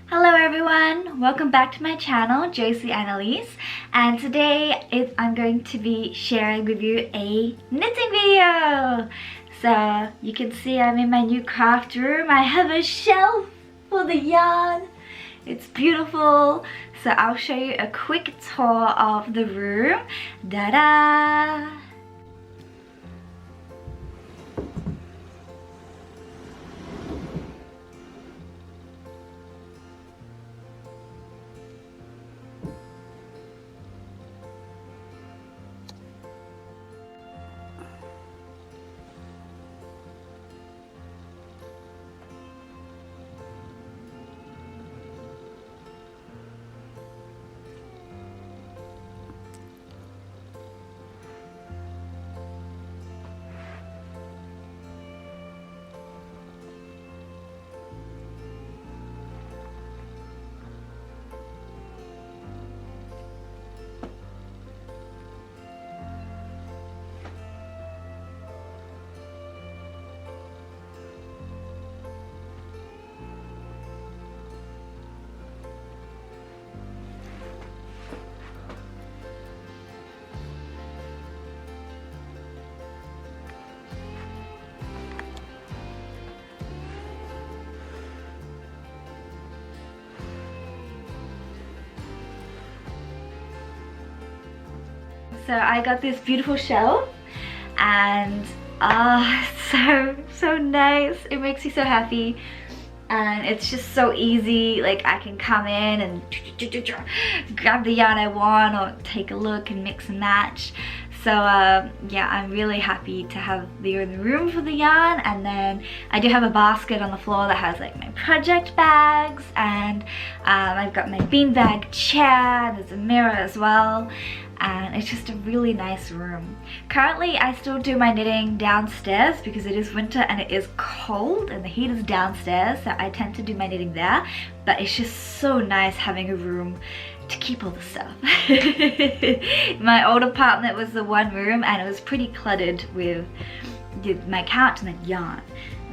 Hello everyone, welcome back to my channel, Josie Annalise, and today I'm going to be sharing with you a knitting video. So you can see I'm in my new craft room. I have a shelf for the yarn. It's beautiful. So I'll show you a quick tour of the room. Da-da! So I got this beautiful shelf and it's so nice. It makes me so happy and it's just so easy. Like I can come in and grab the yarn I want or take a look and mix and match. So yeah, I'm really happy to have the room for the yarn, and then I do have a basket on the floor that has like my project bags, and I've got my beanbag chair, and there's a mirror as well, and it's just a really nice room. Currently I still do my knitting downstairs because it is winter and it is cold and the heat is downstairs, so I tend to do my knitting there, but it's just so nice having a room to keep all the stuff. My old apartment was the one room and it was pretty cluttered with my couch and then yarn,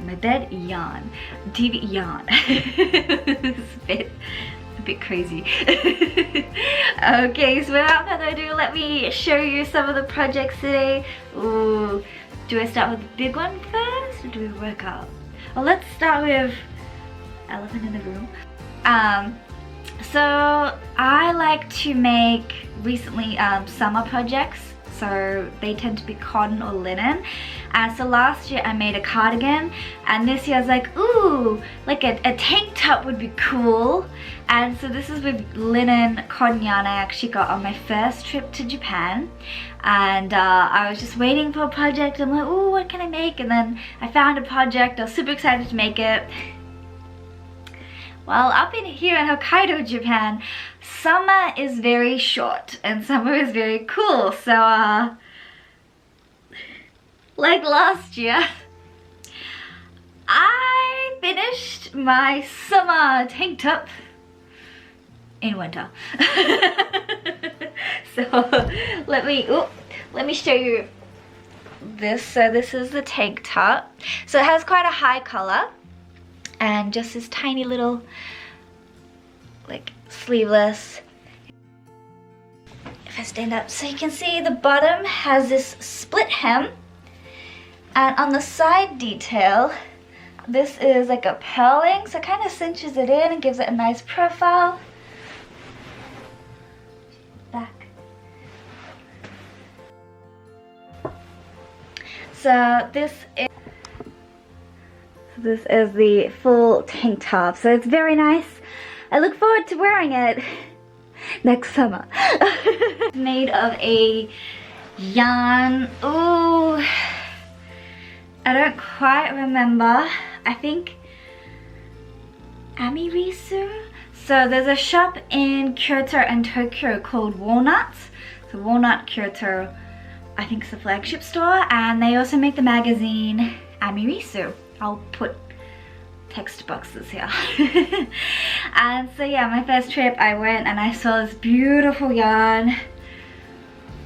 my bed, yarn, TV, yarn. It's a bit crazy. Okay, so without further ado, let me show you some of the projects today. Ooh, do I start with the big one first or do we work up? Well, let's start with elephant in the room. So I like to make recently summer projects, so they tend to be cotton or linen. So last year I made a cardigan, and this year I was like, ooh, like a tank top would be cool. And so this is with linen cotton yarn I actually got on my first trip to Japan. And I was just waiting for a project. I'm like, ooh, what can I make? And then I found a project. I was super excited to make it. Well, up in here in Hokkaido, Japan, summer is very short and summer is very cool. So, like last year, I finished my summer tank top in winter. So, let me show you this. So this is the tank top. So it has quite a high collar. And just this tiny little, like, sleeveless. If I stand up, so you can see the bottom has this split hem, and on the side detail, this is like a purling, so it kind of cinches it in and gives it a nice profile. Back. So this is the full tank top, so it's very nice. I look forward to wearing it next summer. Made of a yarn, ooh, I don't quite remember, I think Amirisu. So there's a shop in Kyoto and Tokyo called Walnut. So Walnut Kyoto, I think, is a flagship store, and they also make the magazine Amirisu. I'll put text boxes here. And so yeah, my first trip I went and I saw this beautiful yarn.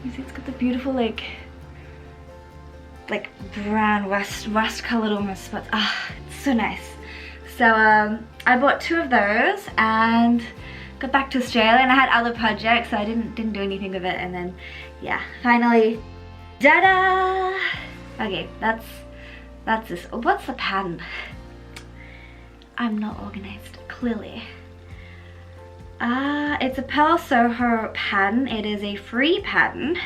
You see it's got the beautiful like brown rust colored almost spots. Ah, it's so nice. So I bought 2 of those and got back to Australia, and I had other projects, so I didn't do anything with it. And then yeah, finally, ta-da! Okay, that's this. What's the pattern? I'm not organized, clearly. It's a Purl Soho pattern. It is a free pattern.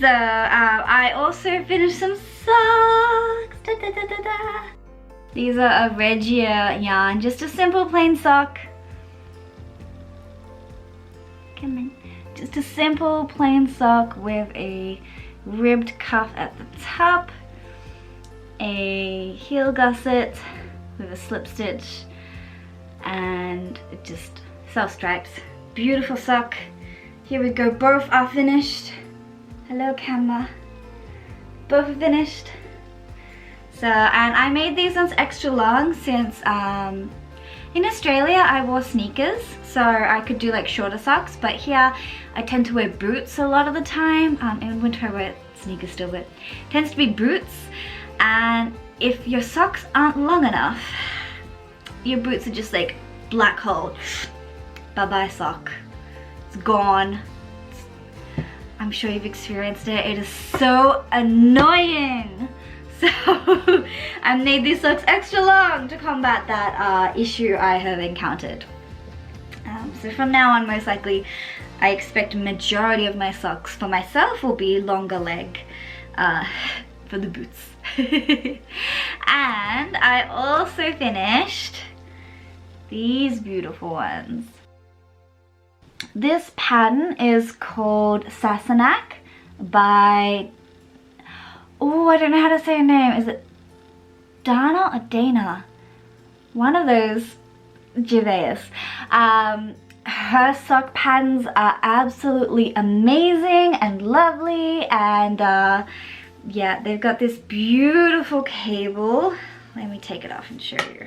So I also finished some socks. Da, da, da, da, da. These are a Regia yarn, just a simple plain sock. Come on. Just a simple plain sock with a ribbed cuff at the top, a heel gusset with a slip stitch, and it just self-stripes. Beautiful sock. Here we go, both are finished. Hello camera. Both are finished. So, and I made these ones extra long since in Australia I wore sneakers, so I could do like shorter socks, but here I tend to wear boots a lot of the time. In winter I wear sneakers still, but it tends to be boots. And if your socks aren't long enough, your boots are just like black hole. Bye-bye sock. It's gone. I'm sure you've experienced it. It is so annoying. So I made these socks extra long to combat that issue I have encountered. So from now on, most likely, I expect a majority of my socks for myself will be longer leg for the boots. And I also finished these beautiful ones. This pattern is called Sassenach by, oh, I don't know how to say her name. Is it Dana or Dana? One of those. Gervais. Her sock patterns are absolutely amazing and lovely, and yeah, they've got this beautiful cable. Let me take it off and show you.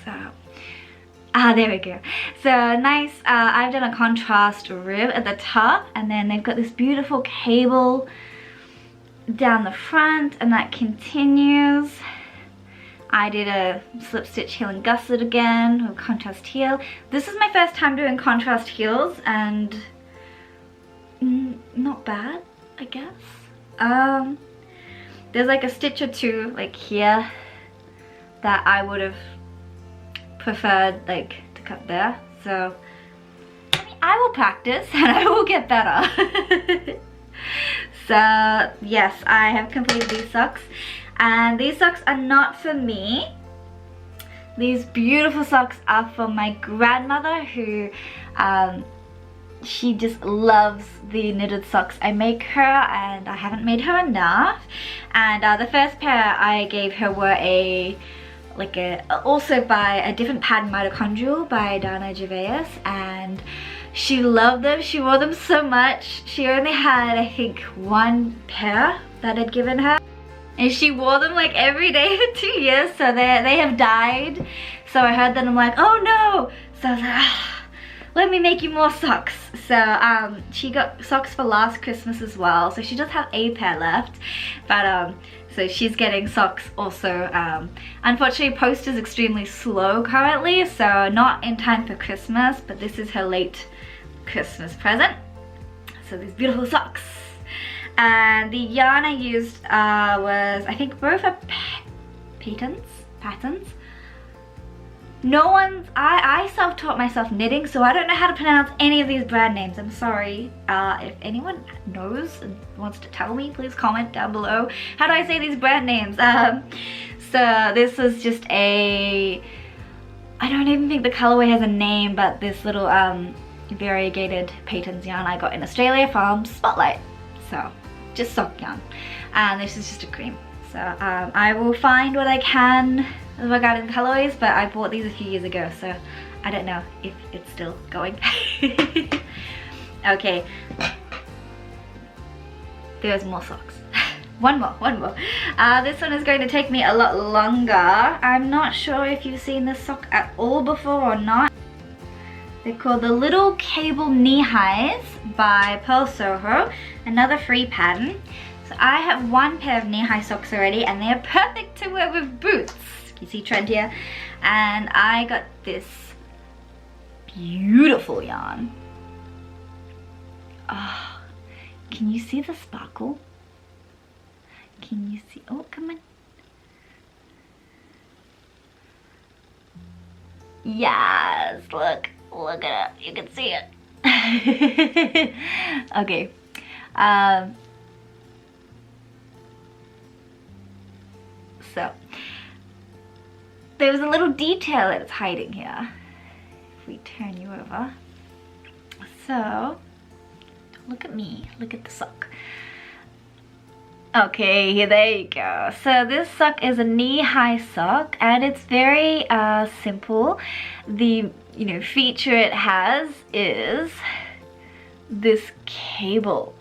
So, there we go. So nice, I've done a contrast rib at the top, and then they've got this beautiful cable down the front, and that continues. I did a slip stitch heel and gusset again with contrast heel. This is my first time doing contrast heels, and not bad, I guess. There's like a stitch or two like here that I would have preferred like to cut there. So I mean, I will practice and I will get better. So yes, I have completed these socks, and these socks are not for me. These beautiful socks are for my grandmother, who she just loves the knitted socks I make her, and I haven't made her enough. And the first pair I gave her were also by a different pattern, Mitochondrial by Dana Gervais, and she loved them. She wore them so much. She only had, I think, 1 pair that I'd given her, and she wore them like every day for 2 years, so they have died. So I heard that, I'm like, oh no. So I was like, let me make you more socks. So she got socks for last Christmas as well, so she does have a pair left, but so she's getting socks also. Unfortunately, post is extremely slow currently, so not in time for Christmas, but this is her late Christmas present. So these beautiful socks. And the yarn I used was, I think, both are Patons. No one's, I self-taught myself knitting, so I don't know how to pronounce any of these brand names. I'm sorry. If anyone knows and wants to tell me, please comment down below. How do I say these brand names? So this was just a, I don't even think the colorway has a name, but this little variegated Patons yarn I got in Australia from Spotlight. So just sock yarn, and this is just a cream. So I will find what I can regarding colorways, but I bought these a few years ago, so I don't know if it's still going. Okay, there's more socks. one more. This one is going to take me a lot longer. I'm not sure if you've seen this sock at all before or not. They're called the Little Cable Knee Highs by Purl Soho, another free pattern. So So I have one pair of knee-high socks already, and they're perfect to wear with boots. You see trend here? And I got this beautiful yarn. Oh, can you see the sparkle? Can you see? Oh, come on. Yes, look at it. You can see it. Okay. So there's a little detail that's hiding here. If we turn you over. So look at me. Look at the sock. Okay, here, there you go. So this sock is a knee-high sock, and it's very simple. The feature it has is this cable.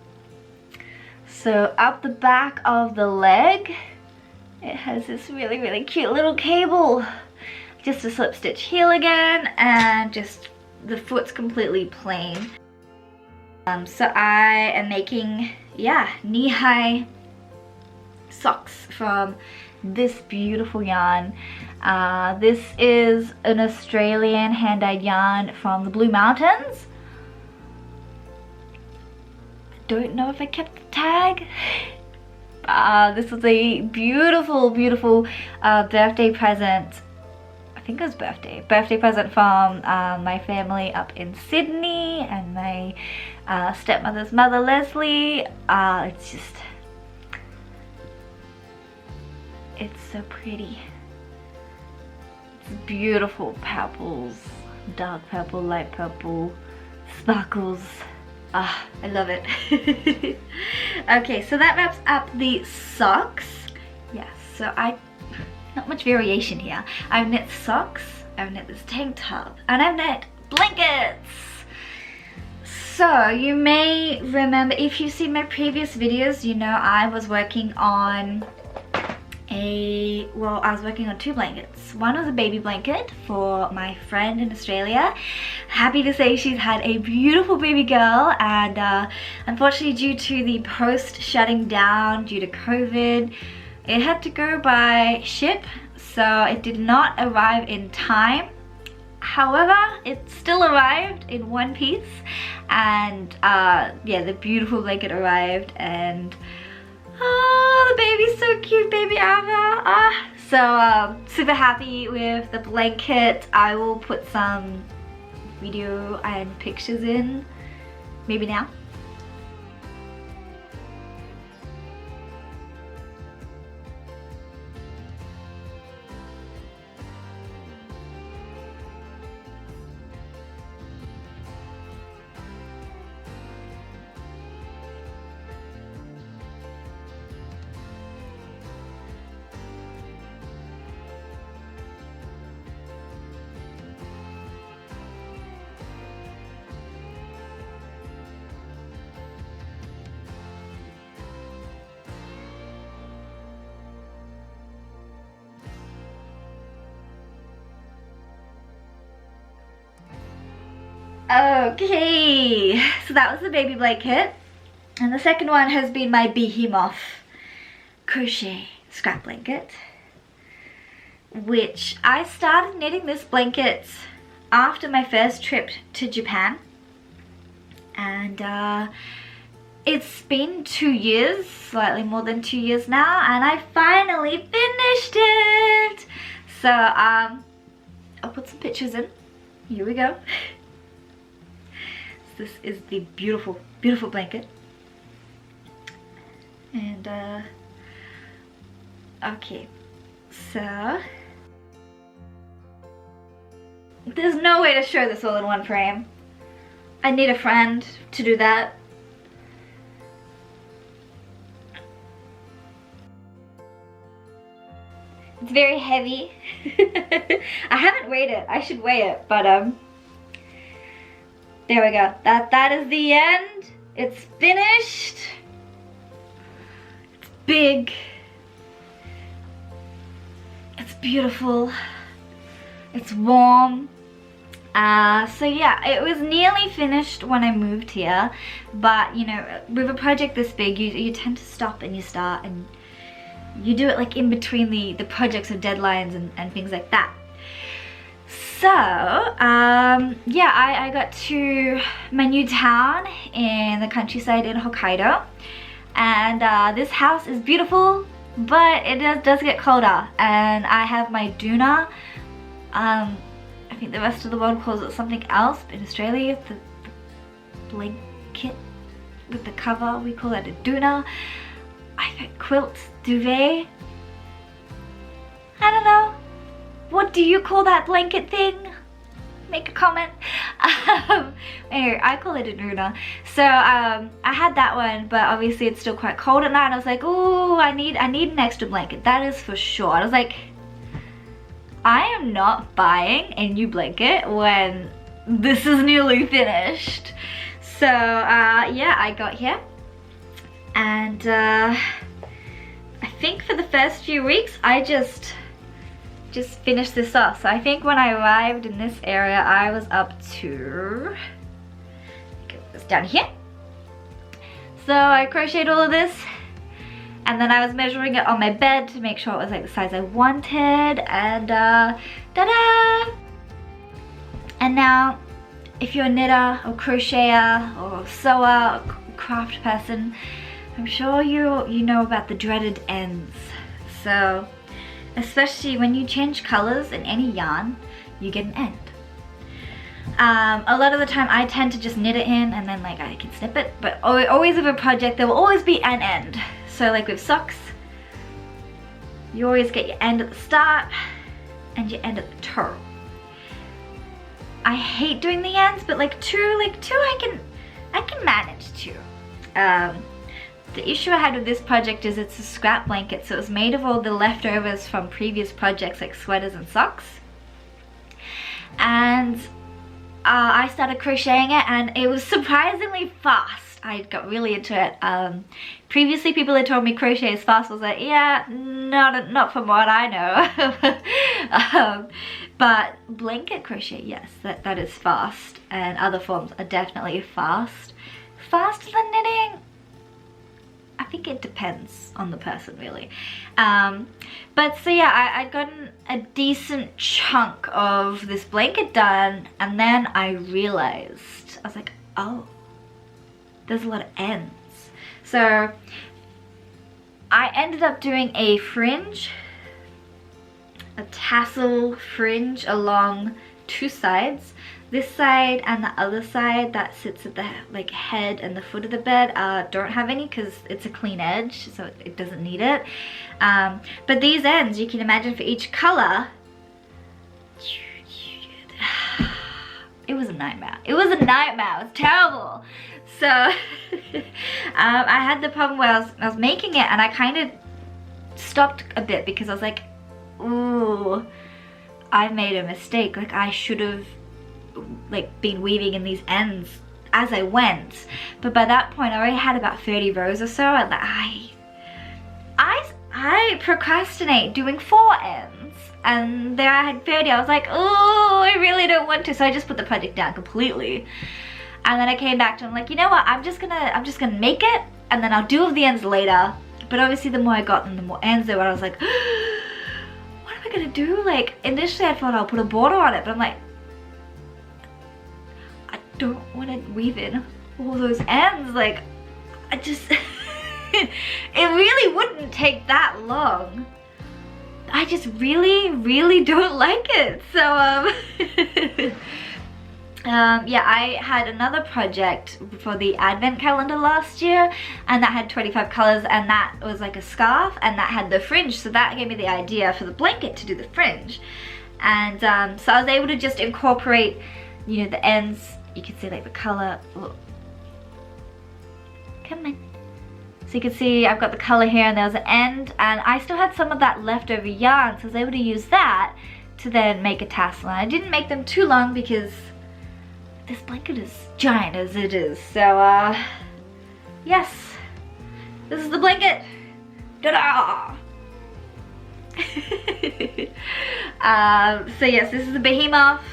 So up the back of the leg, it has this really cute little cable. Just a slip stitch heel again, and just the foot's completely plain. So I am making, knee-high socks from this beautiful yarn. This is an Australian hand-dyed yarn from the Blue Mountains. Don't know if I kept the tag. This was a beautiful birthday present. I think it was birthday present from my family up in Sydney, and my stepmother's mother, Leslie. It's so pretty. It's beautiful purples, dark purple, light purple, sparkles. I love it. Okay, so that wraps up the socks. Yes, so not much variation here. I've knit socks, I've knit this tank top, and I've knit blankets. So you may remember, if you've seen my previous videos, you know I was working on two blankets. One was a baby blanket for my friend in Australia. Happy to say she's had a beautiful baby girl, and unfortunately due to the post shutting down due to COVID, it had to go by ship, so it did not arrive in time. However, it still arrived in one piece, and the beautiful blanket arrived, and the baby's so cute, baby Ava. So super happy with the blanket. I will put some video and pictures in, maybe now. Okay, so that was the baby blanket, and the second one has been my behemoth crochet scrap blanket, which I started knitting this blanket after my first trip to Japan, and it's been 2 years, slightly more than 2 years now, and I finally finished it. So I'll put some pictures in. Here we go. This is the beautiful blanket, and okay, so there's no way to show this all in one frame. I need a friend to do that. It's very heavy. I haven't weighed it. I should weigh it, but there we go. That is the end. It's finished. It's big. It's beautiful. It's warm. So yeah, it was nearly finished when I moved here, but you know, with a project this big, you tend to stop and you start and you do it like in between the projects or deadlines and things like that. So yeah, I got to my new town in the countryside in Hokkaido, and this house is beautiful, but it does get colder, and I have my doona. I think the rest of the world calls it something else, but in Australia, the blanket with the cover, we call that a doona. I think quilt, duvet. I don't know. What do you call that blanket thing? Make a comment. Anyway, I call it a doona. So I had that one, but obviously it's still quite cold at night. And I was like, oh, I need an extra blanket. That is for sure. I was like, I am not buying a new blanket when this is nearly finished. So yeah, I got here, and I think for the first few weeks I just finished this off. So I think when I arrived in this area, I was up to, I think it was down here. So I crocheted all of this, and then I was measuring it on my bed to make sure it was like the size I wanted, and ta-da! And now, if you're a knitter or crocheter or sewer or craft person, I'm sure you know about the dreaded ends. So, especially when you change colors in any yarn, you get an end. A lot of the time I tend to just knit it in and then like I can snip it, but always with a project there will always be an end. So like with socks, you always get your end at the start and your end at the toe. I hate doing the ends, but like two I can manage two. The issue I had with this project is it's a scrap blanket, so it was made of all the leftovers from previous projects like sweaters and socks. And I started crocheting it, and it was surprisingly fast. I got really into it. Previously people had told me crochet is fast. I was like, yeah, not from what I know. But blanket crochet, yes, that is fast, and other forms are definitely fast. Faster than knitting? I think it depends on the person, really. But so yeah, I'd gotten a decent chunk of this blanket done, and then I realized, I was like, oh, there's a lot of ends. So I ended up doing a fringe, a tassel fringe along two sides. This side and the other side that sits at the like head and the foot of the bed don't have any because it's a clean edge, so it doesn't need it. But these ends, you can imagine for each color, it was a nightmare. It was a nightmare. It was terrible. So I had the problem where I was making it, and I kind of stopped a bit because I was like, ooh, I made a mistake. Like I should have like been weaving in these ends as I went, but by that point I already had about 30 rows or so, and I procrastinate doing 4 ends, and there I had 30. I was like, oh, I really don't want to, so I just put the project down completely. And then I came back to it, I'm like, you know what, I'm just gonna make it, and then I'll do all the ends later. But obviously the more I got them, the more ends there were. I was like, what am I gonna do? Like initially I thought I'll put a border on it, but I'm like, don't want to weave in all those ends. Like I just it really wouldn't take that long. I just really don't like it. So yeah, I had another project for the advent calendar last year, and that had 25 colors, and that was like a scarf, and that had the fringe, so that gave me the idea for the blanket to do the fringe. And so I was able to just incorporate, you know, the ends. You can see like the color. Look. Come on. So you can see I've got the color here, and there was an end, and I still had some of that leftover yarn, so I was able to use that to then make a tassel. And I didn't make them too long because this blanket is giant as it is. So yes, this is the blanket. Ta-da! So yes, this is the behemoth.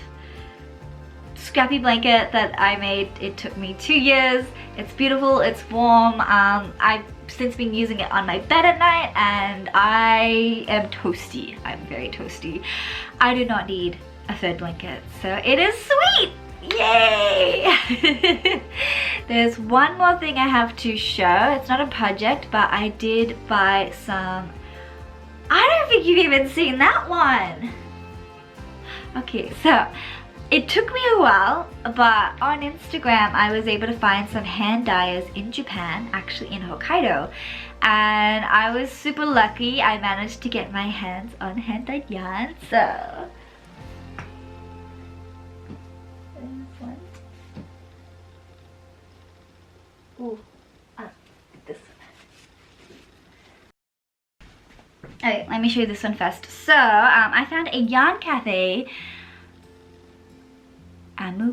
scrappy blanket that I made. It took me 2 years. It's beautiful, it's warm. I've since been using it on my bed at night and I am toasty. I'm very toasty. I do not need a third blanket, so it is sweet. Yay! There's one more thing I have to show. It's not a project, but I did buy some. I don't think you've even seen that one. Okay, so it took me a while, but on Instagram I was able to find some hand dyers in Japan, actually in Hokkaido, and I was super lucky. I managed to get my hands on hand dyed yarn, so ooh, this one. Okay, let me show you this one first. So, I found a yarn cafe, Amu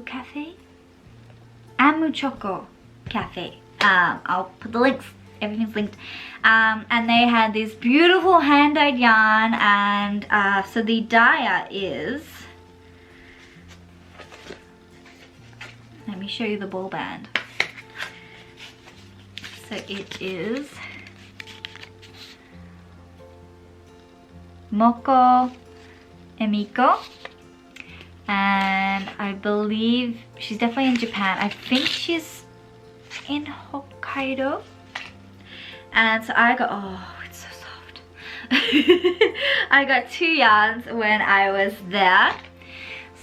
Choco Cafe. I'll put the links, everything's linked. And they had this beautiful hand-dyed yarn, and so the dyer is, let me show you the ball band. So it is Moco Emiko, and I believe she's definitely in Japan. I think she's in Hokkaido. And so I got, oh, it's so soft. I got 2 yarns when I was there.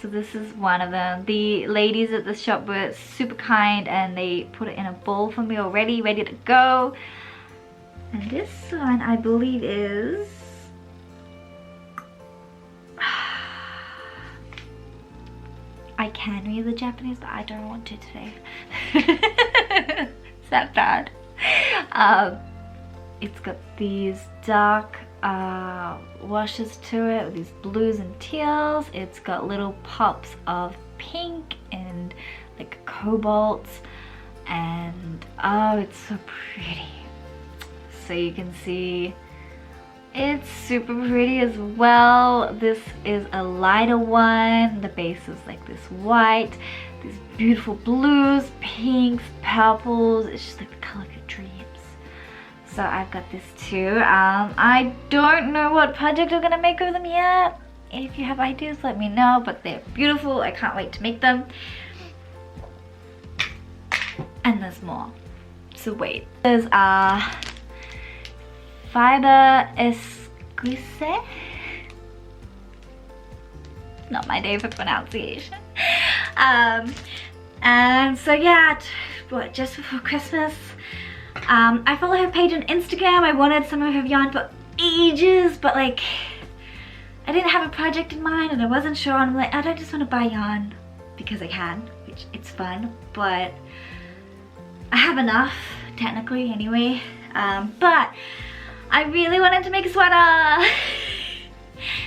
So this is one of them. The ladies at the shop were super kind and they put it in a bowl for me already, ready to go. And this one I believe is, I can read the Japanese, but I don't want to today. Is that bad? It's got these dark washes to it with these blues and teals. It's got little pops of pink and like cobalt, and oh, it's so pretty. So you can see it's super pretty as well. This is a lighter one. The base is like this white, these beautiful blues, pinks, purples. It's just like the color of your dreams. So I've got this too. I don't know what project I'm gonna make of them yet. If you have ideas, let me know, but they're beautiful. I can't wait to make them. And there's more. So wait. There's FibrEsquisse. Not my day for pronunciation. And so yeah, just before Christmas, I follow her page on Instagram. I wanted some of her yarn for ages, but like I didn't have a project in mind and I wasn't sure. And I'm like, I don't just want to buy yarn because I can, which it's fun, but I have enough technically anyway. But I really wanted to make a sweater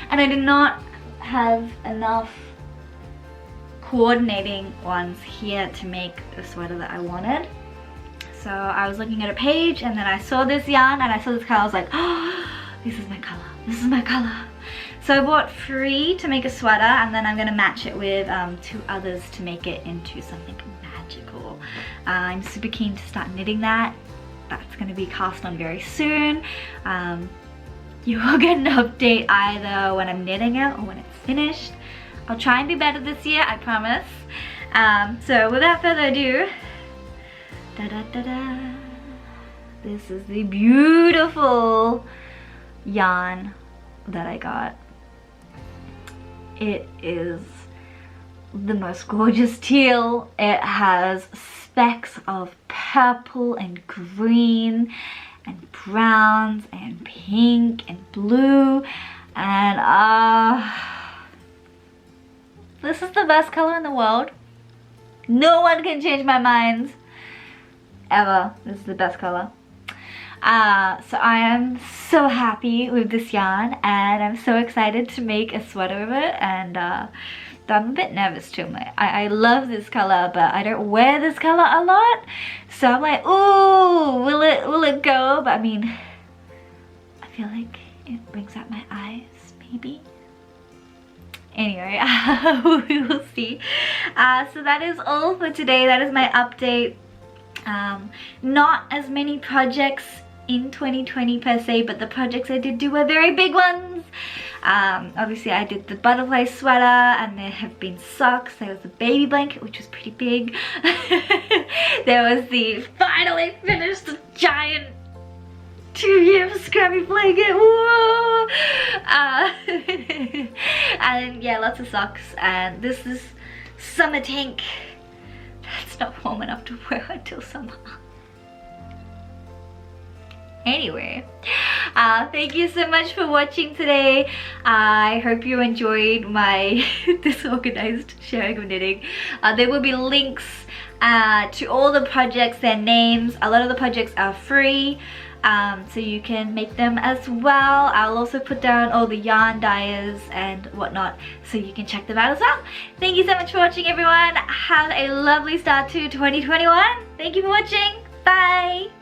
and I did not have enough coordinating ones here to make the sweater that I wanted. So I was looking at a page and then I saw this yarn and I saw this color. I was like, oh, this is my color. This is my color. So I bought 3 to make a sweater, and then I'm going to match it with 2 others to make it into something magical. I'm super keen to start knitting that. That's going to be cast on very soon. You will get an update either when I'm knitting it or when it's finished. I'll try and be better this year, I promise. So without further ado, da-da-da-da. This is the beautiful yarn that I got. It is the most gorgeous teal. It has specks of purple and green and browns and pink and blue, and this is the best color in the world. No one can change my mind ever. This is the best color. So I am so happy with this yarn and I'm so excited to make a sweater of it, and I'm a bit nervous too. I love this color, but I don't wear this color a lot, so I'm like, ooh, will it go? But I mean, I feel like it brings out my eyes, maybe. Anyway, we will see. So that is all for today. That is my update. Not as many projects in 2020 per se, but the projects I did do were very big ones. Obviously I did the butterfly sweater, and there have been socks. There was a baby blanket, which was pretty big. There was the finally finished giant 2-year scrappy blanket. Whoa! And yeah, lots of socks. And this is summer tank. That's not warm enough to wear until summer. Anyway, thank you so much for watching today. I hope you enjoyed my disorganized sharing of knitting. There will be links to all the projects, their names. A lot of the projects are free, so you can make them as well. I'll also put down all the yarn dyers and whatnot, so you can check them out as well. Thank you so much for watching, everyone. Have a lovely start to 2021. Thank you for watching. Bye.